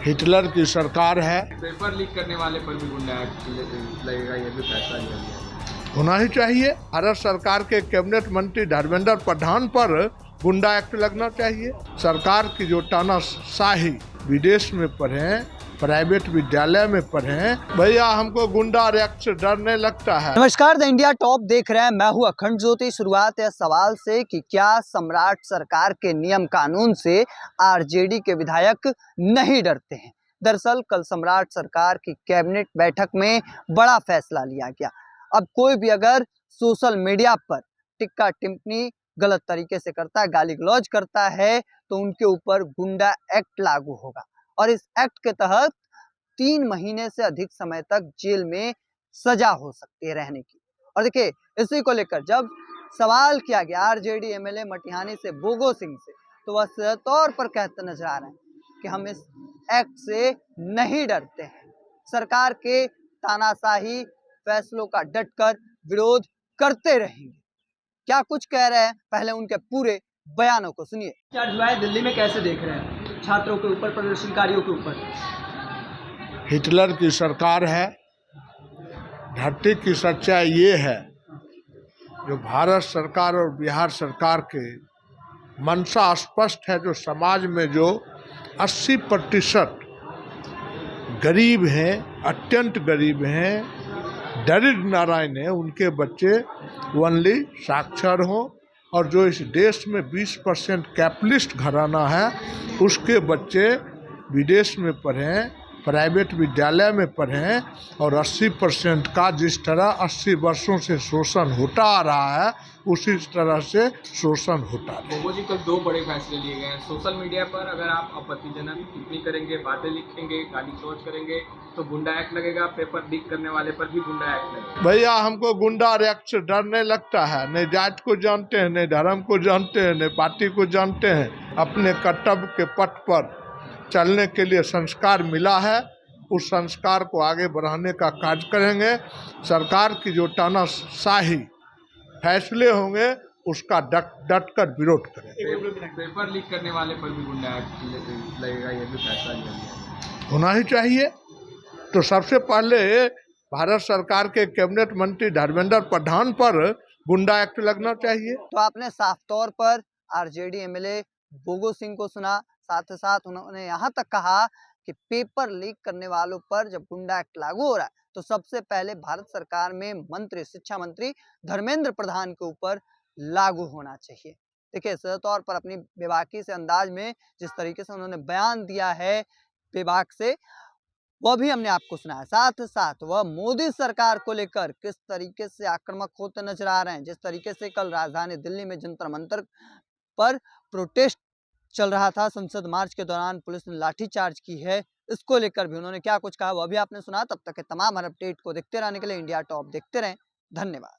Hitler की सरकार है। पेपर लीक करने वाले पर भी गुंडा एक्ट लगेगा, ये भी फैसला लिया गया। होना ही चाहिए। भारत सरकार के कैबिनेट मंत्री धर्मेंद्र प्रधान पर गुंडा एक्ट लगना चाहिए। सरकार की जो तानाशाही, विदेश में पढ़े, प्राइवेट विद्यालय में पढ़े, भैया हमको गुंडा एक्ट से डर नहीं लगता है। नमस्कार, द इंडिया टॉप देख रहे हैं, मैं हूं अखंड ज्योति। शुरुआत है सवाल से कि क्या सम्राट सरकार के नियम कानून से आरजेडी के विधायक नहीं डरते हैं। दरअसल कल सम्राट सरकार की कैबिनेट बैठक में बड़ा फैसला लिया गया। अब कोई भी अगर सोशल मीडिया पर टिक्का टिप्पणी गलत तरीके से करता है, गाली गलौज करता है, तो उनके ऊपर गुंडा एक्ट लागू होगा और इस एक्ट के तहत 3 महीने से अधिक समय तक जेल में सजा हो सकती है रहने की। और देखिए, इसी को लेकर जब सवाल किया गया आरजेडी एमएलए मटिहानी से, बोगो सिंह से, तो वह सीधे तौर पर कहते नजर आ रहे हैं कि हम इस एक्ट से नहीं डरते हैं। सरकार के तानाशाही फैसलों का डटकर विरोध करते रहेंगे। क्या कुछ कह रहे हैं, पहले उनके पूरे बयानों को सुनिए। क्या जुलाई दिल्ली में कैसे देख रहे हैं छात्रों के ऊपर, प्रदर्शनकारियों के ऊपर? हिटलर की सरकार है। धरती की सच्चाई ये है, जो भारत सरकार और बिहार सरकार के मंशा स्पष्ट है। जो समाज में जो 80% गरीब हैं, अत्यंत गरीब हैं, दरिद्र नारायण हैं, उनके बच्चे ओनली साक्षर हों, और जो इस देश में 20% कैपिटलिस्ट घराना है, उसके बच्चे विदेश में पढ़ें, प्राइवेट विद्यालय में पढ़ें, और 80% का जिस तरह 80 वर्षों से शोषण होता आ रहा है, उसी तरह से शोषण होता है। बोगो जी, कल 2 बड़े फैसले लिए गए हैं। सोशल मीडिया पर अगर आप आपत्तिजनक टिप्पणी करेंगे, बातें लिखेंगे, गाली गलौज करेंगे, तो गुंडा एक्ट लगेगा। पेपर लीक करने वाले पर भी गुंडा एक्ट लगेगा। भैया हमको गुंडा एक्ट से डर नहीं लगता है। नहीं जात को जानते हैं, नहीं धर्म को जानते हैं, नहीं पार्टी को जानते हैं। अपने कर्तव्य के पथ पर चलने के लिए संस्कार मिला है, उस संस्कार को आगे बढ़ाने का कार्य करेंगे। सरकार की जो तानाशाही फैसले होंगे, उसका डट कर विरोध करेंगे। पेपर लीक करने वाले पर भी गुंडा एक्ट लगेगा, ये भी फैसला लिया गया। होना ही चाहिए। तो सबसे पहले भारत सरकार के कैबिनेट मंत्री धर्मेंद्र प्रधान पर गुंडा एक्ट लगना चाहिए। तो आपने साफ तौर पर आरजेडी एमएलए बोगो सिंह को सुना, साथ ही साथ उन्होंने यहाँ तक कहा कि पेपर लीक करने वालों पर जब गुंडा एक्ट लागू हो रहा है, तो सबसे पहले भारत सरकार में मंत्री, शिक्षा मंत्री धर्मेंद्र प्रधान के ऊपर लागू होना चाहिए। देखिए, सीधे तौर पर अपनी बेबाकी से अंदाज में जिस तरीके से उन्होंने बयान दिया है, बेबाक से, वह भी हमने आपको सुना है। साथ ही साथ वह मोदी सरकार को लेकर किस तरीके से आक्रामक होते नजर आ रहे हैं। जिस तरीके से कल राजधानी दिल्ली में जंतर मंतर पर प्रोटेस्ट चल रहा था, संसद मार्च के दौरान पुलिस ने लाठीचार्ज की है, इसको लेकर भी उन्होंने क्या कुछ कहा वह भी आपने सुना। तब तक के तमाम हर अपडेट को देखते रहने के लिए इंडिया टॉप देखते रहें। धन्यवाद।